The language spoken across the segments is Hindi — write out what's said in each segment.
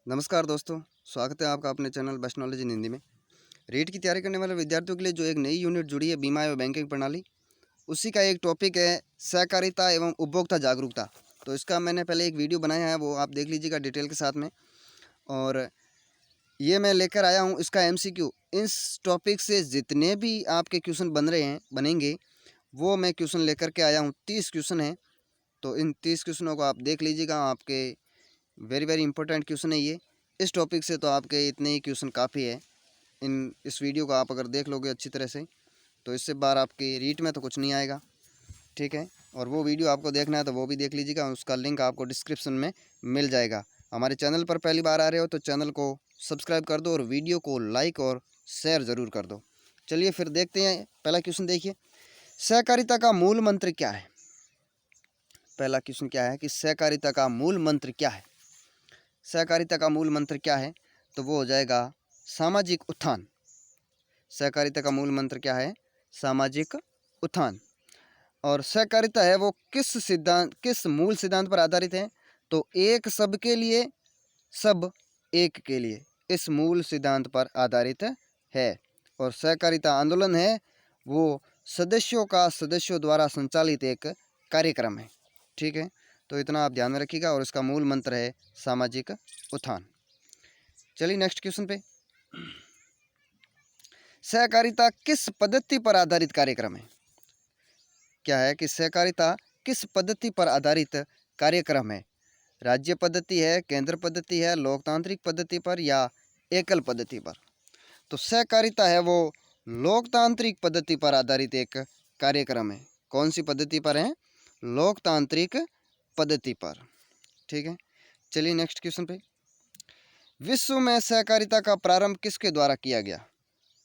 नमस्कार दोस्तों, स्वागत है आपका अपने channel best knowledge in Hindi में। रीट की तैयारी करने वाले विद्यार्थियों के लिए जो एक नई यूनिट जुड़ी है बीमा एवं बैंकिंग प्रणाली, उसी का एक टॉपिक है सहकारिता एवं उपभोक्ता जागरूकता। तो इसका मैंने पहले एक वीडियो बनाया है, वो आप देख लीजिएगा डिटेल के साथ में। और ये मैं लेकर आया हूँ इसका MCQ। इस टॉपिक से जितने भी आपके क्वेश्चन बनेंगे वो मैं क्वेश्चन लेकर के आया हूँ। 30 क्वेश्चन हैं, तो इन 30 क्वेश्चनों को आप देख लीजिएगा। आपके वेरी वेरी इंपॉर्टेंट क्वेश्चन है ये। इस टॉपिक से तो आपके इतने ही क्वेश्चन काफ़ी है। इस वीडियो को आप अगर देख लोगे अच्छी तरह से, तो इससे बार आपकी रीट में तो कुछ नहीं आएगा, ठीक है। और वो वीडियो आपको देखना है तो वो भी देख लीजिएगा, उसका लिंक आपको डिस्क्रिप्शन में मिल जाएगा। हमारे चैनल पर पहली बार आ रहे हो तो चैनल को सब्सक्राइब कर दो और वीडियो को लाइक और शेयर ज़रूर कर दो। चलिए फिर देखते हैं। पहला क्वेश्चन देखिए, सहकारिता का मूल मंत्र क्या है। पहला क्वेश्चन क्या है कि सहकारिता का मूल मंत्र क्या है। सहकारिता का मूल मंत्र क्या है, तो वो हो जाएगा सामाजिक उत्थान। सहकारिता का मूल मंत्र क्या है, सामाजिक उत्थान। और सहकारिता है वो किस मूल सिद्धांत पर आधारित है, तो एक सबके लिए सब एक के लिए, इस मूल सिद्धांत पर आधारित है। और सहकारिता आंदोलन है वो सदस्यों द्वारा संचालित एक कार्यक्रम है, ठीक है। तो इतना आप ध्यान में रखिएगा। और इसका मूल मंत्र है सामाजिक उत्थान। चलिए नेक्स्ट क्वेश्चन पे, सहकारिता किस पद्धति पर आधारित कार्यक्रम है। क्या है कि सहकारिता किस पद्धति पर आधारित कार्यक्रम है। राज्य पद्धति है, केंद्र पद्धति है, लोकतांत्रिक पद्धति पर या एकल पद्धति पर। तो सहकारिता है वो लोकतांत्रिक पद्धति पर आधारित एक कार्यक्रम है। कौन सी पद्धति पर है, लोकतांत्रिक पद्धति पर, ठीक है। चलिए नेक्स्ट क्वेश्चन पे, विश्व में सहकारिता का प्रारंभ किसके द्वारा किया गया।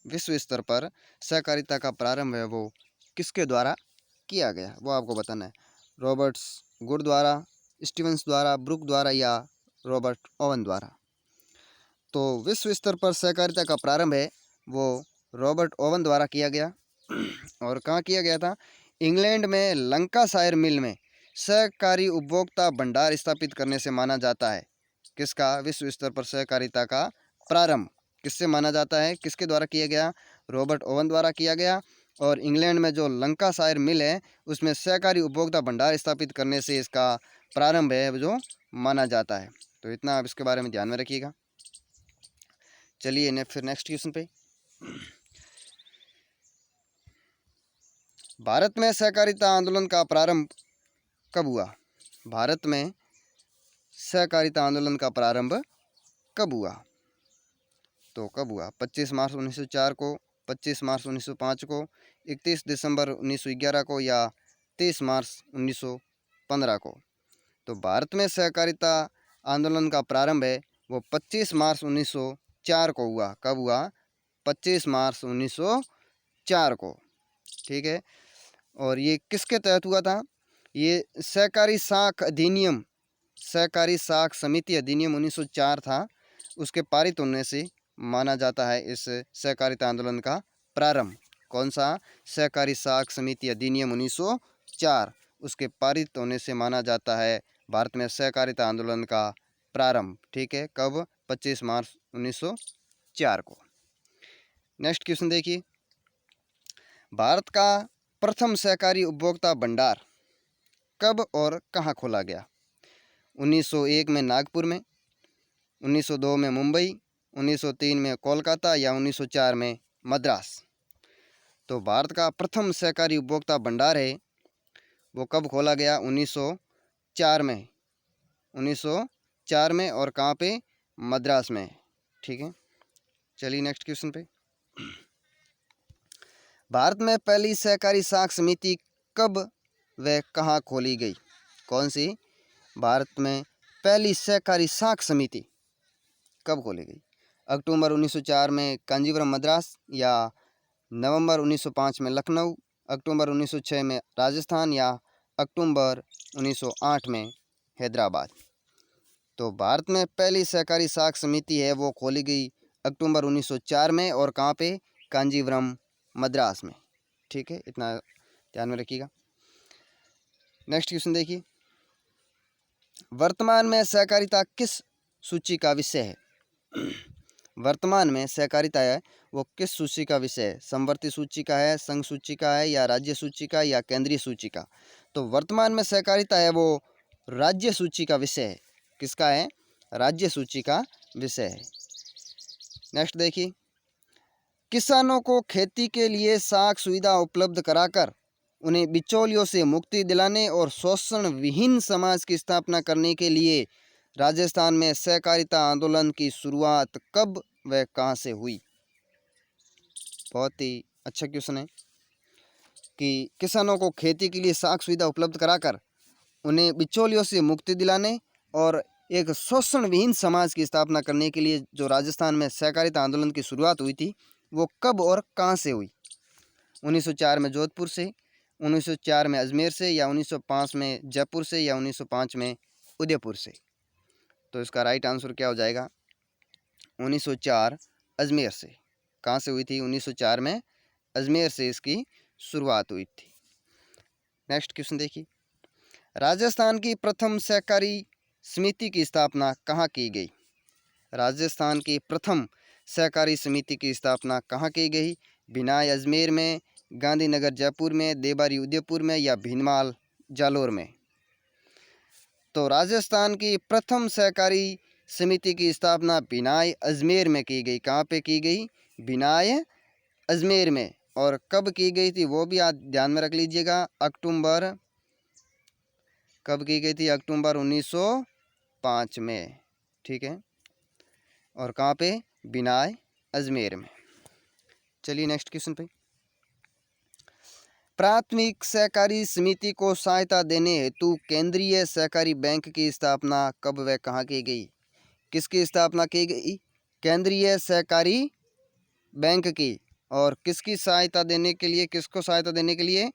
विश्व स्तर पर सहकारिता का प्रारंभ है वो किसके द्वारा किया गया, वो आपको बताना है। रॉबर्ट्स गुड द्वारा, स्टीवंस द्वारा, ब्रुक द्वारा या रॉबर्ट ओवन द्वारा। तो विश्व स्तर पर सहकारिता का प्रारंभ है वो रॉबर्ट ओवन द्वारा किया गया। और कहाँ किया गया था, इंग्लैंड में लंकाशायर मिल में सहकारी उपभोक्ता भंडार स्थापित करने से माना जाता है। किसका, विश्व स्तर पर सहकारिता का प्रारंभ किससे माना जाता है, किसके द्वारा किया गया, रॉबर्ट ओवन द्वारा किया गया। और इंग्लैंड में जो लंकाशायर मिल है उसमें सहकारी उपभोक्ता भंडार स्थापित करने से इसका प्रारंभ है जो माना जाता है। तो इतना आप इसके बारे में ध्यान में रखिएगा। चलिए फिर नेक्स्ट क्वेश्चन पे, भारत में सहकारिता आंदोलन का प्रारंभ कब हुआ। भारत में सहकारिता आंदोलन का प्रारंभ कब हुआ, तो कब हुआ, 25 मार्च 1904 को, 25 मार्च 1905 को, 31 दिसंबर 1911 को या 23 मार्च 1915 को। तो भारत में सहकारिता आंदोलन का प्रारंभ है वो 25 मार्च 1904 को हुआ। कब हुआ, 25 मार्च 1904 को, ठीक है। और ये किसके तहत हुआ था, ये सहकारी साख समिति अधिनियम 1904 था, उसके पारित होने से माना जाता है इस सहकारिता आंदोलन का प्रारंभ। कौन सा, सहकारी साख समिति अधिनियम 1904, उसके पारित होने से माना जाता है भारत में सहकारिता आंदोलन का प्रारंभ, ठीक है। कब, 25 मार्च 1904 को। नेक्स्ट क्वेश्चन देखिए, भारत का प्रथम सहकारी उपभोक्ता भंडार कब और कहाँ खोला गया। 1901 में नागपुर में, 1902 में मुंबई, 1903 में कोलकाता या 1904 में मद्रास। तो भारत का प्रथम सहकारी उपभोक्ता भंडार है वो कब खोला गया, 1904 में, 1904 में। और कहाँ पे, मद्रास में, ठीक है। चलिए नेक्स्ट क्वेश्चन पे, भारत में पहली सहकारी साख समिति कब व कहाँ खोली गई। कौन सी, भारत में पहली सहकारी साख समिति कब खोली गई, अक्टूबर 1904 में कांजीवरम मद्रास या नवंबर 1905 में लखनऊ, अक्टूबर 1906 में राजस्थान या अक्टूबर 1908 में हैदराबाद। तो भारत में पहली सहकारी साख समिति है वो खोली गई अक्टूबर 1904 में। और कहाँ पे, कांजीवरम मद्रास में, ठीक है। इतना ध्यान में रखिएगा। नेक्स्ट क्वेश्चन देखिए, वर्तमान में सहकारिता किस सूची का विषय है। वर्तमान में सहकारिता है वो किस सूची का विषय है? समवर्ती सूची का है, संघ सूची का है, या राज्य सूची का, या केंद्रीय सूची का? तो वर्तमान में सहकारिता है वो राज्य सूची का विषय है। किसका है? राज्य सूची का विषय है। नेक्स्ट देखिए, किसानों को खेती के लिए साख सुविधा उपलब्ध कराकर उन्हें बिचौलियों से मुक्ति दिलाने और शोषण विहीन समाज की स्थापना करने के लिए राजस्थान में सहकारिता आंदोलन की शुरुआत कब व कहाँ से हुई? बहुत ही अच्छा क्वेश्चन है कि किसानों को खेती के लिए साख सुविधा उपलब्ध कराकर उन्हें बिचौलियों से मुक्ति दिलाने और एक शोषण विहीन समाज की स्थापना करने के लिए जो राजस्थान में सहकारिता आंदोलन की शुरुआत हुई थी वो कब और कहाँ से हुई? 1904 में जोधपुर से, 1904 में अजमेर से, या 1905 में जयपुर से, या 1905 में उदयपुर से? तो इसका राइट आंसर क्या हो जाएगा? 1904 अजमेर से। कहाँ से हुई थी? 1904 में अजमेर से इसकी शुरुआत हुई थी। नेक्स्ट क्वेश्चन देखिए, राजस्थान की प्रथम सहकारी समिति की स्थापना कहाँ की गई? राजस्थान की प्रथम सहकारी समिति की स्थापना कहाँ की गई? बिनाय अजमेर में, गांधीनगर जयपुर में, देबारी उदयपुर में, या भीनमाल जालोर में? तो राजस्थान की प्रथम सहकारी समिति की स्थापना बिनाय अजमेर में की गई। कहाँ पे की गई? बिनाय अजमेर में। और कब की गई थी वो भी आप ध्यान में रख लीजिएगा। अक्टूबर, कब की गई थी? अक्टूबर 1905 में। ठीक है, और कहाँ पे? बिनाय अजमेर में। चलिए नेक्स्ट क्वेश्चन पे, प्राथमिक सहकारी समिति को सहायता देने हेतु केंद्रीय सहकारी बैंक की स्थापना कब व कहाँ की गई? किसकी स्थापना की गई? केंद्रीय सहकारी बैंक की। और किसकी सहायता देने के लिए? किसको सहायता देने के लिए?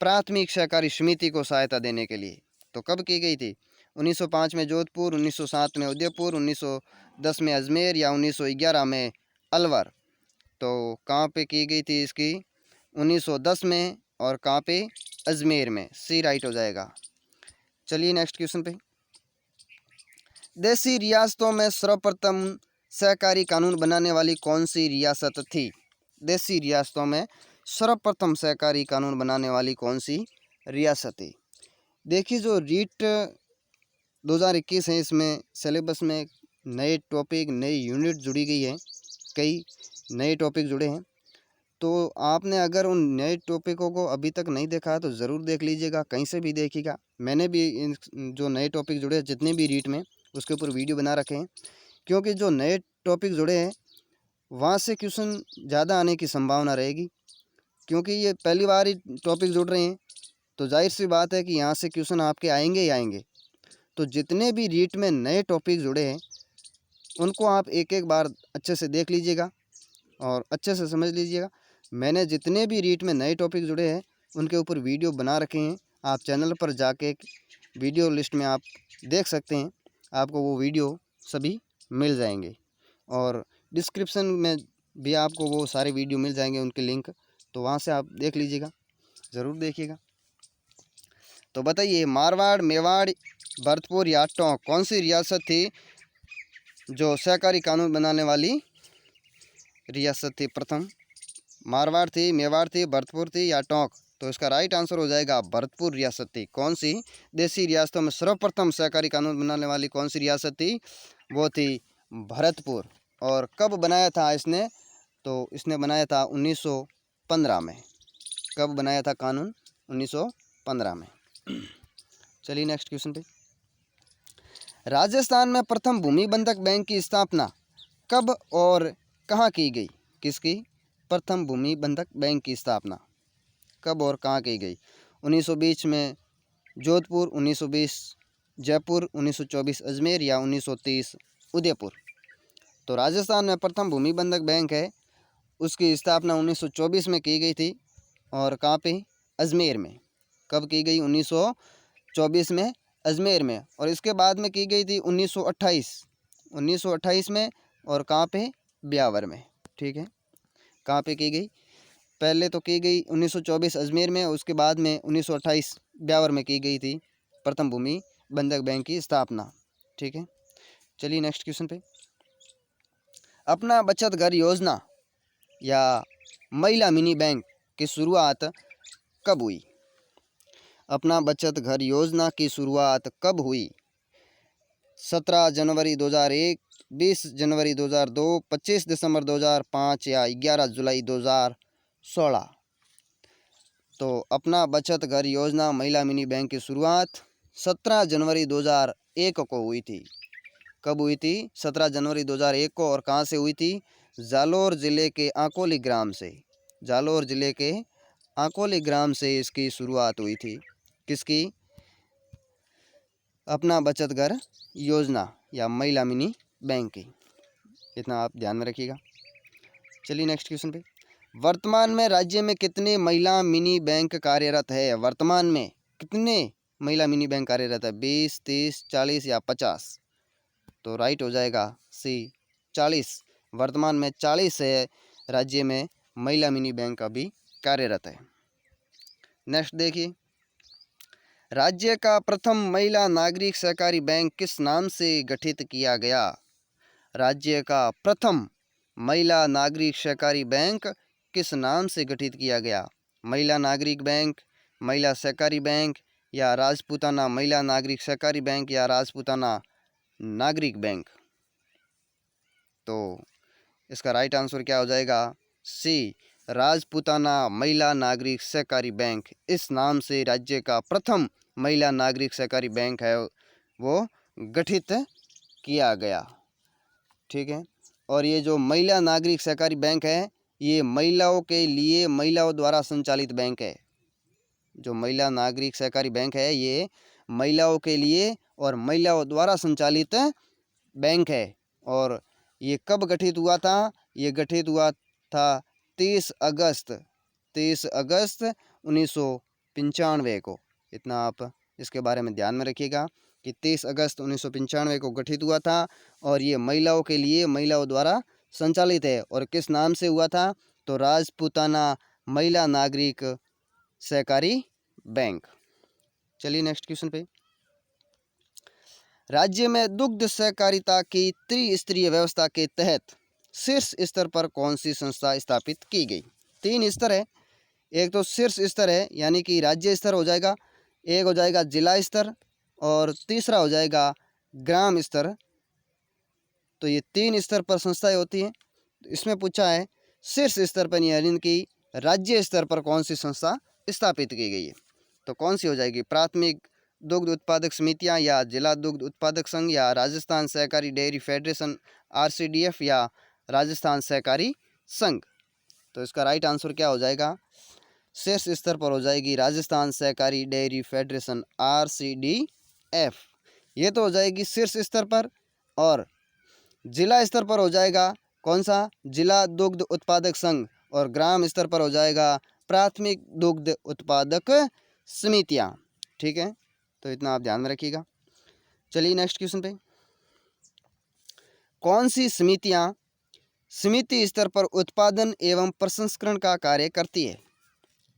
प्राथमिक सहकारी समिति को सहायता देने के लिए। तो कब की गई थी? 1905 में जोधपुर, 1907 में उदयपुर, 1910 में अजमेर, या 1911 में अलवर? तो कहाँ पे की गई थी इसकी? 1910 में। और कहाँ पे? अजमेर में। सी राइट हो जाएगा। चलिए नेक्स्ट क्वेश्चन पे, देशी रियासतों में सर्वप्रथम सहकारी कानून बनाने वाली कौन सी रियासत थी? देशी रियासतों में सर्वप्रथम सहकारी कानून बनाने वाली कौन सी रियासत थी? देखिए, जो रीट 2021 है इसमें सिलेबस में नए टॉपिक, नई यूनिट जुड़ी गई है, कई नए टॉपिक जुड़े हैं। तो आपने अगर उन नए टॉपिकों को अभी तक नहीं देखा है तो ज़रूर देख लीजिएगा, कहीं से भी देखिएगा। मैंने भी इन जो नए टॉपिक जुड़े हैं जितने भी रीट में, उसके ऊपर वीडियो बना रखे हैं, क्योंकि जो नए टॉपिक जुड़े हैं वहाँ से क्वेश्चन ज़्यादा आने की संभावना रहेगी। क्योंकि ये पहली बार ही टॉपिक जुड़ रहे हैं तो जाहिर सी बात है कि यहाँ से क्वेश्चन आपके आएंगे ही आएंगे। तो जितने भी रीट में नए टॉपिक जुड़े हैं उनको आप एक एक बार अच्छे से देख लीजिएगा और अच्छे से समझ लीजिएगा। मैंने जितने भी रीट में नए टॉपिक जुड़े हैं उनके ऊपर वीडियो बना रखे हैं, आप चैनल पर जाके वीडियो लिस्ट में आप देख सकते हैं, आपको वो वीडियो सभी मिल जाएंगे। और डिस्क्रिप्शन में भी आपको वो सारे वीडियो मिल जाएंगे, उनके लिंक, तो वहाँ से आप देख लीजिएगा, ज़रूर देखिएगा। तो बताइए, मारवाड़, मेवाड़, भरतपुर या टोंक कौन सी रियासत थी जो सहकारी कानून बनाने वाली रियासत थी प्रथम? मारवाड़ थी, मेवाड़ थी, भरतपुर थी, या टोंक? तो इसका राइट आंसर हो जाएगा भरतपुर रियासत थी। कौन सी देशी रियासतों में सर्वप्रथम सहकारी कानून बनाने वाली कौन सी रियासत थी? वो थी भरतपुर। और कब बनाया था इसने? तो इसने बनाया था 1915 में। कब बनाया था कानून? 1915 में। चलिए नेक्स्ट क्वेश्चन पे, राजस्थान में प्रथम भूमि बंधक बैंक की स्थापना कब और कहाँ की गई? किसकी? प्रथम भूमि बंधक बैंक की स्थापना कब और कहाँ की गई? 1920 में जोधपुर, 1920 जयपुर, 1924 अजमेर, या 1930 उदयपुर? तो राजस्थान में प्रथम भूमि बंधक बैंक है उसकी स्थापना 1924 में की गई थी। और कहाँ पे? अजमेर में। कब की गई? 1924 में अजमेर में। और इसके बाद में की गई थी 1928 में। और कहाँ पे? ब्यावर में। ठीक है, कहाँ पे की गई? पहले तो की गई 1924 अजमेर में, उसके बाद में 1928 ब्यावर में की गई थी प्रथम भूमि बंधक बैंक की स्थापना। ठीक है, चलिए नेक्स्ट क्वेश्चन पे। अपना बचत घर योजना या महिला मिनी बैंक की शुरुआत कब हुई? अपना बचत घर योजना की शुरुआत कब हुई? 17 जनवरी 2001, 20 जनवरी 2002, 25 दिसंबर 2005 या 11 जुलाई 2016। तो अपना बचत घर योजना महिला मिनी बैंक की शुरुआत 17 जनवरी 2001 को हुई थी। कब हुई थी? 17 जनवरी 2001 को। और कहाँ से हुई थी? जालोर ज़िले के आकोली ग्राम से। जालोर ज़िले के आकोली ग्राम से इसकी शुरुआत हुई थी। किसकी? अपना बचत घर योजना या महिला मिनी बैंक की। इतना आप ध्यान में रखिएगा। चलिए नेक्स्ट क्वेश्चन पे। वर्तमान में राज्य में कितने महिला मिनी बैंक कार्यरत है? वर्तमान में कितने महिला मिनी बैंक कार्यरत है? 20, 30, 40 या 50? तो राइट हो जाएगा सी 40। वर्तमान में 40 है राज्य में महिला मिनी बैंक अभी कार्यरत है। नेक्स्ट देखिए, राज्य का प्रथम महिला नागरिक सहकारी बैंक किस नाम से गठित किया गया? राज्य का प्रथम महिला नागरिक सहकारी बैंक किस नाम से गठित किया गया? महिला नागरिक बैंक, महिला सहकारी बैंक या राजपूताना महिला नागरिक सहकारी बैंक या राजपूताना नागरिक बैंक? तो इसका राइट आंसर क्या हो जाएगा? सी राजपूताना महिला नागरिक सहकारी बैंक। इस नाम से राज्य का प्रथम महिला नागरिक सहकारी बैंक है वो गठित किया गया। ठीक है। और ये जो महिला नागरिक सहकारी बैंक है ये महिलाओं के लिए महिलाओं द्वारा संचालित बैंक है। जो महिला नागरिक सहकारी बैंक है ये महिलाओं के लिए और महिलाओं द्वारा संचालित बैंक है। और ये कब गठित हुआ था? ये गठित हुआ था 30 अगस्त 1995 को। इतना आप इसके बारे में ध्यान में रखिएगा कि 30 अगस्त 1995 को गठित हुआ था और ये महिलाओं के लिए महिलाओं द्वारा संचालित है। और किस नाम से हुआ था? तो राजपूताना महिला नागरिक सहकारी बैंक। चलिए नेक्स्ट क्वेश्चन पे। राज्य में दुग्ध सहकारिता की त्रिस्तरीय व्यवस्था के तहत शीर्ष स्तर पर कौन सी संस्था स्थापित की गई? 3 स्तर है। एक तो शीर्ष स्तर है यानी कि राज्य स्तर हो जाएगा, एक हो जाएगा जिला स्तर और तीसरा हो जाएगा ग्राम स्तर। तो ये 3 स्तर पर संस्थाएं होती हैं। इसमें पूछा है शीर्ष स्तर पर यानी कि राज्य स्तर पर कौन सी संस्था स्थापित की गई है? तो कौन सी हो जाएगी? प्राथमिक दुग्ध उत्पादक समितियां या जिला दुग्ध उत्पादक संघ या राजस्थान सहकारी डेयरी फेडरेशन RCDF या राजस्थान सहकारी संघ? तो इसका राइट आंसर क्या हो जाएगा? शीर्ष स्तर पर हो जाएगी राजस्थान सहकारी डेयरी फेडरेशन RCDF। ये तो हो जाएगी शीर्ष स्तर पर। और जिला स्तर पर हो जाएगा कौन सा? जिला दुग्ध उत्पादक संघ। और ग्राम स्तर पर हो जाएगा प्राथमिक दुग्ध उत्पादक समितियां। ठीक है, तो इतना आप ध्यान में रखिएगा। चलिए नेक्स्ट क्वेश्चन पे। कौन सी समितियां समिति स्तर पर उत्पादन एवं प्रसंस्करण का कार्य करती है?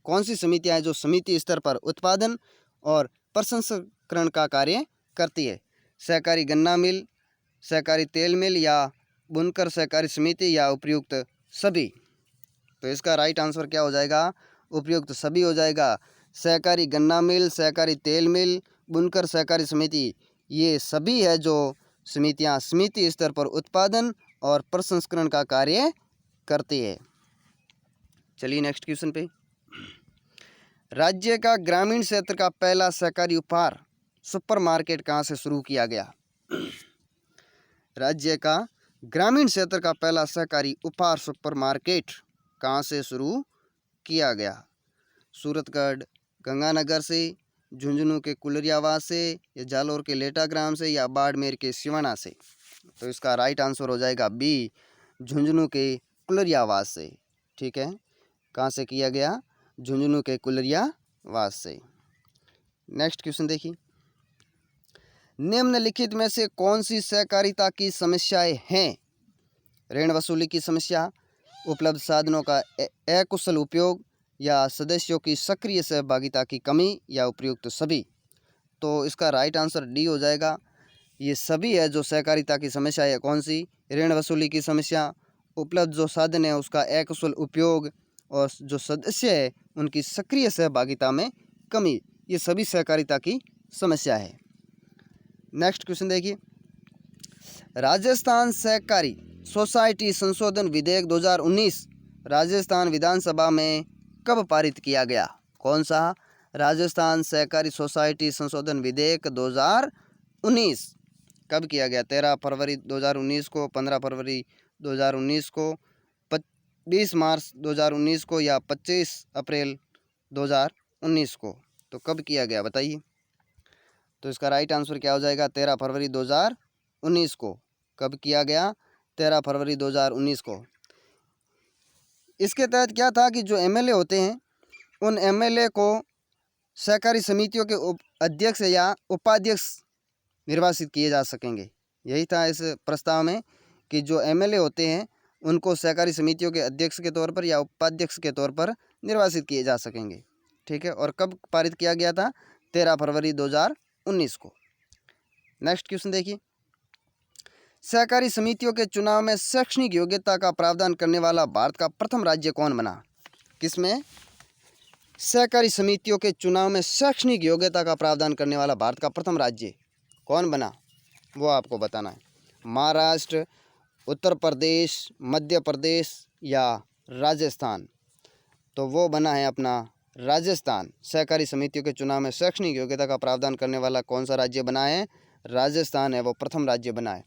कौन सी समितियां हैं जो समिति स्तर पर उत्पादन और प्रसंस्करण का कार्य करती है? सहकारी गन्ना मिल, सहकारी तेल मिल या बुनकर सहकारी समिति या उपयुक्त सभी? तो इसका राइट आंसर क्या हो जाएगा? उपयुक्त सभी हो जाएगा। सहकारी गन्ना मिल, सहकारी तेल मिल, बुनकर सहकारी समिति, ये सभी है जो समितियां समिति स्तर पर उत्पादन और प्रसंस्करण का कार्य करती है। चलिए नेक्स्ट क्वेश्चन पे। राज्य का ग्रामीण क्षेत्र का पहला सहकारी उपहार सुपरमार्केट कहाँ से शुरू किया गया? राज्य का ग्रामीण क्षेत्र का पहला सहकारी उपहार सुपरमार्केट कहाँ से शुरू किया गया? सूरतगढ़ गंगानगर से, झुंझुनू के कुलरियावास से या जालोर के लेटा ग्राम से या बाड़मेर के सिवाना से? तो इसका राइट आंसर हो जाएगा बी झुंझुनू के कुलरियावास से। ठीक है, कहाँ से किया गया? झुंझुनू के कुलरियावास से। नेक्स्ट क्वेश्चन देखिए। निम्नलिखित में से कौन सी सहकारिता की समस्याएं हैं? ऋण वसूली की समस्या, उपलब्ध साधनों का अकुशल उपयोग या सदस्यों की सक्रिय सहभागिता की कमी या उपयुक्त सभी? तो इसका राइट आंसर डी हो जाएगा। ये सभी है जो सहकारिता की समस्या है। कौन सी? ऋण वसूली की समस्या, उपलब्ध जो साधन है उसका अकुशल उपयोग, और जो सदस्य है उनकी सक्रिय सहभागिता में कमी, ये सभी सहकारिता की समस्या है। नेक्स्ट क्वेश्चन देखिए, राजस्थान सहकारी सोसाइटी संशोधन विधेयक 2019 राजस्थान विधानसभा में कब पारित किया गया? कौन सा? राजस्थान सहकारी सोसाइटी संशोधन विधेयक 2019 कब किया गया? 13 फरवरी 2019 को, 15 फरवरी 2019 को, 20 मार्च 2019 को, या 25 अप्रैल 2019 को? तो कब किया गया बताइए। तो इसका राइट आंसर क्या हो जाएगा? 13 फरवरी 2019 को। कब किया गया? 13 फरवरी 2019 को। इसके तहत क्या था कि जो एमएलए होते हैं उन एमएलए को सहकारी समितियों के अध्यक्ष या उपाध्यक्ष निर्वाचित किए जा सकेंगे। यही था इस प्रस्ताव में कि जो एमएलए होते हैं उनको सहकारी समितियों के अध्यक्ष के तौर पर या उपाध्यक्ष के तौर पर निर्वाचित किए जा सकेंगे। ठीक है, और कब पारित किया गया था? 13 फरवरी 2019 को। नेक्स्ट क्वेश्चन देखिए, सहकारी समितियों के चुनाव में शैक्षणिक योग्यता का प्रावधान करने वाला भारत का प्रथम राज्य कौन बना? किसमें? सहकारी समितियों के चुनाव में शैक्षणिक योग्यता का प्रावधान करने वाला भारत का प्रथम राज्य कौन बना, वो आपको बताना है। महाराष्ट्र, उत्तर प्रदेश, मध्य प्रदेश या राजस्थान? तो वो बना है अपना राजस्थान। सहकारी समितियों के चुनाव में शैक्षणिक योग्यता का प्रावधान करने वाला कौन सा राज्य बना है? राजस्थान है वो प्रथम राज्य बना है।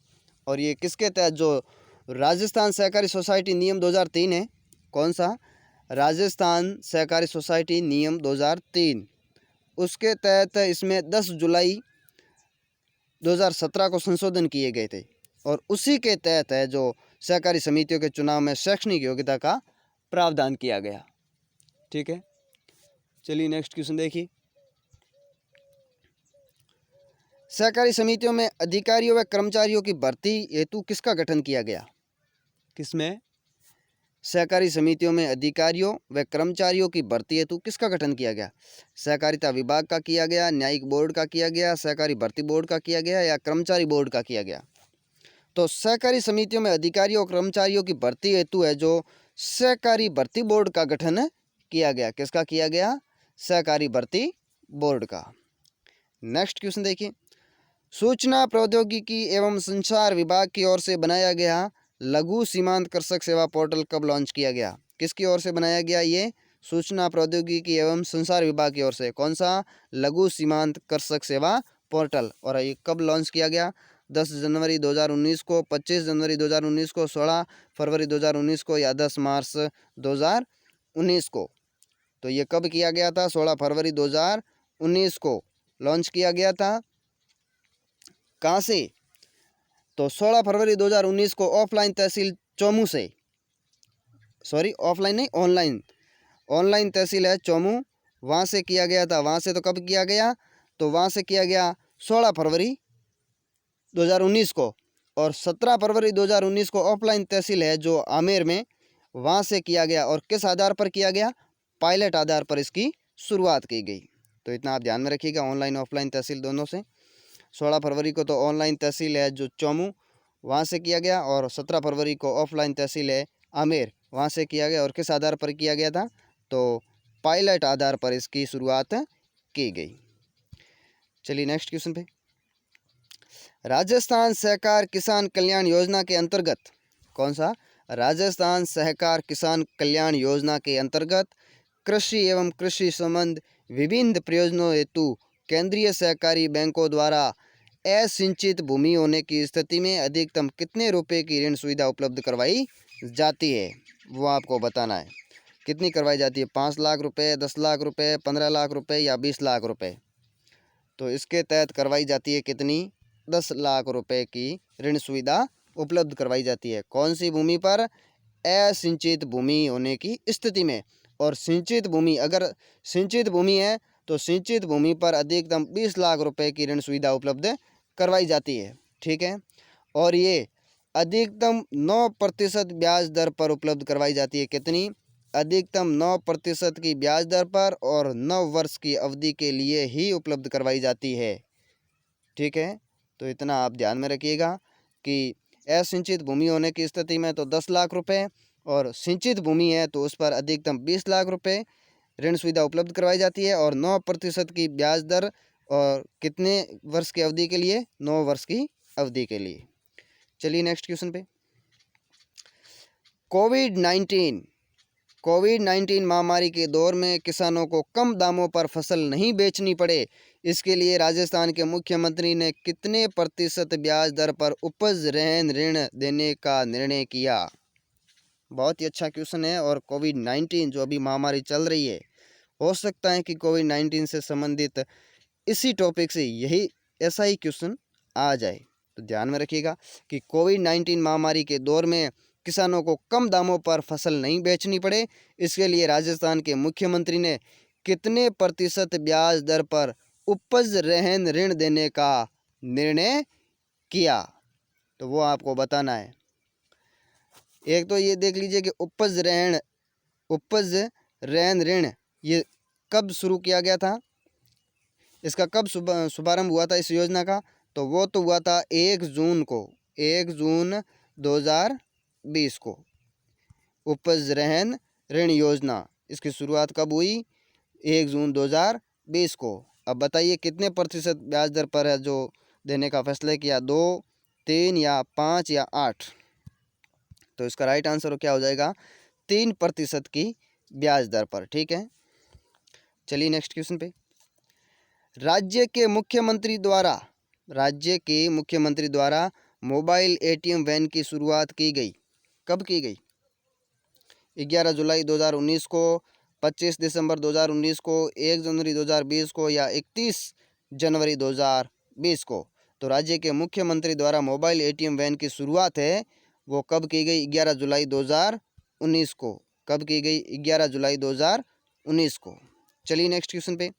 और ये किसके तहत? जो राजस्थान सहकारी सोसाइटी नियम 2003 है। कौन सा? राजस्थान सहकारी सोसाइटी नियम 2003, उसके तहत इसमें 10 जुलाई 2017 को संशोधन किए गए थे, और उसी के तहत है जो सहकारी समितियों के चुनाव में शैक्षणिक योग्यता का प्रावधान किया गया। ठीक है, चलिए नेक्स्ट क्वेश्चन देखिए, सहकारी समितियों में अधिकारियों व कर्मचारियों की भर्ती हेतु किसका गठन किया गया? किसमें? सहकारी समितियों में अधिकारियों व कर्मचारियों की भर्ती हेतु किसका गठन किया गया? सहकारिता विभाग का किया गया, न्यायिक बोर्ड का किया गया, सहकारी भर्ती बोर्ड का किया गया, या कर्मचारी बोर्ड का किया गया? तो सहकारी समितियों में अधिकारियों और कर्मचारियों की भर्ती हेतु है जो सहकारी भर्ती बोर्ड का गठन किया गया। किसका किया गया? सहकारी भर्ती बोर्ड का। नेक्स्ट क्वेश्चन देखिए, सूचना प्रौद्योगिकी एवं संचार विभाग की ओर से बनाया गया लघु सीमांत कृषक सेवा पोर्टल कब लॉन्च किया गया? किसकी ओर से बनाया गया? ये सूचना प्रौद्योगिकी एवं संचार विभाग की ओर से। कौन सा? लघु सीमांत कृषक सेवा पोर्टल। और ये कब लॉन्च किया गया? 10 जनवरी 2019 को, 25 जनवरी 2019 को, 16 फरवरी 2019 को, या 10 मार्च 2019 को? तो ये कब किया गया था? 16 फरवरी 2019 को लॉन्च किया गया था। कहाँ से? तो 16 फरवरी 2019 को ऑफलाइन तहसील चौमू से, सॉरी ऑफलाइन नहीं, ऑनलाइन तहसील है चौमू, वहाँ से किया गया था। वहाँ से तो कब किया गया? तो वहाँ से किया गया 16 फरवरी 2019 को, और 17 फरवरी 2019 को ऑफलाइन तहसील है जो आमेर में, वहाँ से किया गया। और किस आधार पर किया गया? पायलट आधार पर इसकी शुरुआत की गई। तो इतना आप ध्यान में रखिएगा, ऑनलाइन ऑफलाइन तहसील दोनों से। 16 फरवरी को तो ऑनलाइन तहसील है जो चौमू, वहाँ से किया गया, और 17 फरवरी को ऑफलाइन तहसील है आमेर, वहाँ से किया गया। और किस आधार पर किया गया था? तो पायलट आधार पर इसकी शुरुआत की गई। चलिए नेक्स्ट क्वेश्चन पे, राजस्थान सहकार किसान कल्याण योजना के अंतर्गत, कौन सा? राजस्थान सहकार किसान कल्याण योजना के अंतर्गत कृषि एवं कृषि संबंध विभिन्न प्रयोजनों हेतु केंद्रीय सहकारी बैंकों द्वारा असिंचित भूमि होने की स्थिति में अधिकतम कितने रुपए की ऋण सुविधा उपलब्ध करवाई जाती है? वो आपको बताना है। कितनी करवाई जाती है? 5 लाख रुपए, 10 लाख रुपए, 15 लाख रुपए, या 20 लाख रुपए? तो इसके तहत करवाई जाती है कितनी? 10 लाख रुपए की ऋण सुविधा उपलब्ध करवाई जाती है। कौन सी भूमि पर? असिंचित भूमि होने की स्थिति में। और सिंचित भूमि, अगर सिंचित भूमि है तो सिंचित भूमि पर अधिकतम 20 लाख रुपए की ऋण सुविधा उपलब्ध करवाई जाती है। ठीक है, और ये अधिकतम 9% ब्याज दर पर उपलब्ध करवाई जाती है। कितनी? अधिकतम 9% की ब्याज दर पर, और 9 वर्ष की अवधि के लिए ही उपलब्ध करवाई जाती है। ठीक है, तो इतना आप ध्यान में रखिएगा कि असिंचित भूमि होने की स्थिति में तो 10 लाख रुपए, और सिंचित भूमि है तो उस पर अधिकतम 20 लाख रुपए ऋण सुविधा उपलब्ध करवाई जाती है, और 9% की ब्याज दर, और कितने वर्ष की अवधि के लिए? 9 वर्ष की अवधि के लिए। चलिए नेक्स्ट क्वेश्चन पे। कोविड-19 महामारी के दौर में किसानों को कम दामों पर फसल नहीं बेचनी पड़े, इसके लिए राजस्थान के मुख्यमंत्री ने कितने प्रतिशत ब्याज दर पर उपज रहन ऋण देने का निर्णय किया? बहुत ही अच्छा क्वेश्चन है। और कोविड-19 जो अभी महामारी चल रही है, हो सकता है कि कोविड-19 से संबंधित इसी टॉपिक से यही ऐसा ही क्वेश्चन आ जाए, तो ध्यान में रखिएगा कि कोविड-19 महामारी के दौर में किसानों को कम दामों पर फसल नहीं बेचनी पड़े, इसके लिए राजस्थान के मुख्यमंत्री ने कितने प्रतिशत ब्याज दर पर उपज रहन ऋण देने का निर्णय किया? तो वो आपको बताना है। एक तो ये देख लीजिए कि उपज रहन ऋण ये कब शुरू किया गया था, इसका कब शुभारंभ हुआ था इस योजना का? तो वो तो हुआ था 1 जून 2020 को। उपज रहन ऋण योजना इसकी शुरुआत कब हुई? 1 जून 2020 को। अब बताइए कितने प्रतिशत ब्याज दर पर है जो देने का फैसला किया? 2, 3 या 5 या 8? तो इसका राइट आंसर क्या हो जाएगा? 3% की ब्याज दर पर। ठीक है, चलिए नेक्स्ट क्वेश्चन पे। राज्य के मुख्यमंत्री द्वारा मोबाइल एटीएम वैन की शुरुआत की गई, कब की गई? 11 जुलाई 2019 को, 25 दिसंबर 2019 को, 1 जनवरी 2020 को, या 31 जनवरी 2020 को? तो राज्य के मुख्यमंत्री द्वारा मोबाइल एटीएम वैन की शुरुआत है वो कब की गई? 11 जुलाई 2019 को। कब की गई? 11 जुलाई 2019 को। चलिए नेक्स्ट क्वेश्चन पे।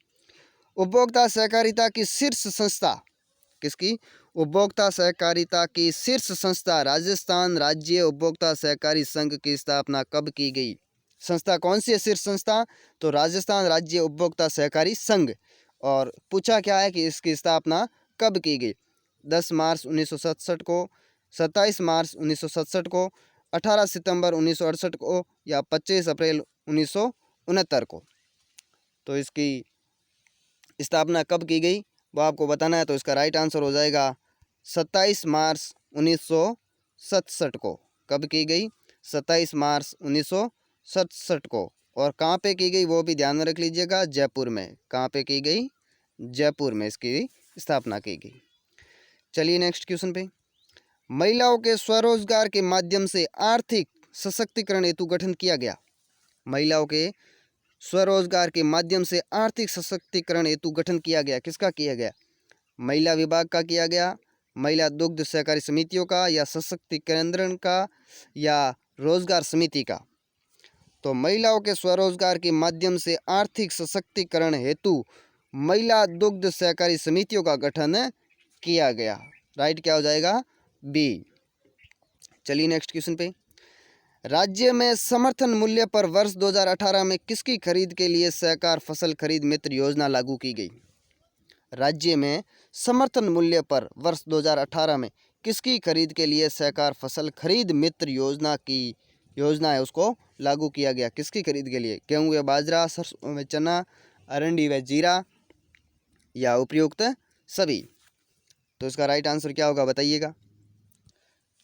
उपभोक्ता सहकारिता की शीर्ष संस्था किसकी? उपभोक्ता सहकारिता की शीर्ष संस्था राजस्थान राज्य उपभोक्ता सहकारी संघ की स्थापना कब की गई? संस्था कौन सी है शीर्ष संस्था? तो राजस्थान राज्य उपभोक्ता सहकारी संघ। और पूछा क्या है कि इसकी स्थापना कब की गई? 10 मार्च 1967 को, 27 मार्च 1967 को, 18 सितंबर 1968 को, या 25 अप्रैल 1969 को? तो इसकी स्थापना कब की गई वो आपको बताना है। तो इसका राइट आंसर हो जाएगा 27 मार्च 1967 को। कब की गई? 27 मार्च 1967 को। और कहाँ पे की गई वो भी ध्यान में रख लीजिएगा, जयपुर में। कहाँ पे की गई? जयपुर में इसकी स्थापना की गई। चलिए नेक्स्ट क्वेश्चन पे। महिलाओं के स्वरोजगार के माध्यम से आर्थिक सशक्तिकरण हेतु गठन किया गया। महिलाओं के स्वरोजगार के माध्यम से आर्थिक सशक्तिकरण हेतु गठन किया गया। किसका किया गया? महिला विभाग का किया गया, महिला दुग्ध सहकारी समितियों का, या सशक्तिकरण का, या रोजगार समिति का? तो महिलाओं के स्वरोजगार के माध्यम से आर्थिक सशक्तिकरण हेतु महिला दुग्ध सहकारी समितियों का गठन किया गया। राइट क्या हो जाएगा? बी। चलिए नेक्स्ट क्वेश्चन पे। राज्य में समर्थन मूल्य पर वर्ष 2018 में किसकी खरीद के लिए सहकार फसल खरीद मित्र योजना लागू की गई? राज्य में समर्थन मूल्य पर वर्ष 2018 में किसकी खरीद के लिए सहकार फसल खरीद मित्र योजना है उसको लागू किया गया? किसकी खरीद के लिए? गेहूं व बाजरा, सरसों व चना, अरंडी व जीरा, या उपयुक्त सभी? तो इसका राइट आंसर क्या होगा बताइएगा।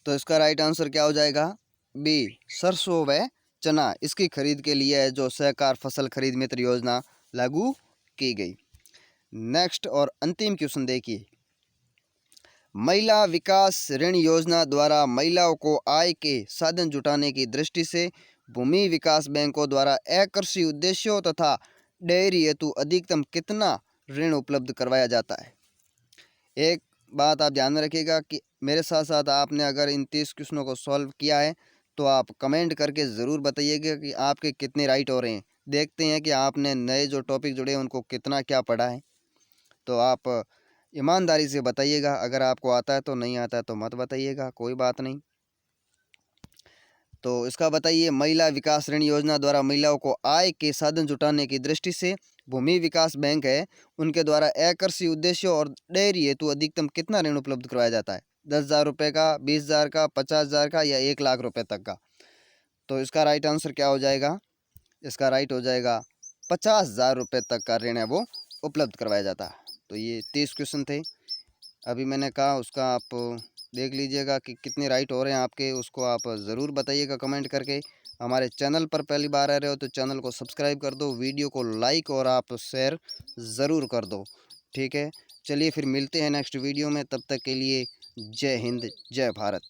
तो इसका राइट आंसर क्या हो जाएगा? बी, सरसों व चना। इसकी खरीद के लिए जो सहकार फसल खरीद मित्र योजना लागू की गई। नेक्स्ट और अंतिम क्वेश्चन देखिए। महिला विकास ऋण योजना द्वारा महिलाओं को आय के साधन जुटाने की दृष्टि से भूमि विकास बैंकों द्वारा अकृषि उद्देश्यों तथा डेयरी हेतु अधिकतम कितना ऋण उपलब्ध करवाया जाता है? एक बात आप ध्यान में रखिएगा कि मेरे साथ साथ आपने अगर इन 30 क्वेश्चनों को सॉल्व किया है तो आप कमेंट करके ज़रूर बताइएगा कि आपके कितने राइट हो रहे हैं। देखते हैं कि आपने नए जो टॉपिक जुड़े हैं उनको कितना क्या पढ़ा है। तो आप ईमानदारी से बताइएगा। अगर आपको आता है तो, नहीं आता है तो मत बताइएगा, कोई बात नहीं। तो इसका बताइए, महिला विकास ऋण योजना द्वारा महिलाओं को आय के साधन जुटाने की दृष्टि से भूमि विकास बैंक है, उनके द्वारा अकृषि उद्देश्यों और डेयरी हेतु अधिकतम कितना ऋण उपलब्ध करवाया जाता है? 10,000 रुपये का, 20,000 का, 50,000 का या 1 लाख रुपये तक का? तो इसका राइट आंसर क्या हो जाएगा? इसका राइट हो जाएगा 50,000 रुपये तक का ऋण है वो उपलब्ध करवाया जाता है। तो ये 30 क्वेश्चन थे। अभी मैंने कहा उसका आप देख लीजिएगा कि कितने राइट हो रहे हैं आपके, उसको आप ज़रूर बताइएगा कमेंट करके। हमारे चैनल पर पहली बार आ रहे हो तो चैनल को सब्सक्राइब कर दो, वीडियो को लाइक और आप शेयर ज़रूर कर दो। ठीक है, चलिए फिर मिलते हैं नेक्स्ट वीडियो में, तब तक के लिए जय हिंद, जय भारत।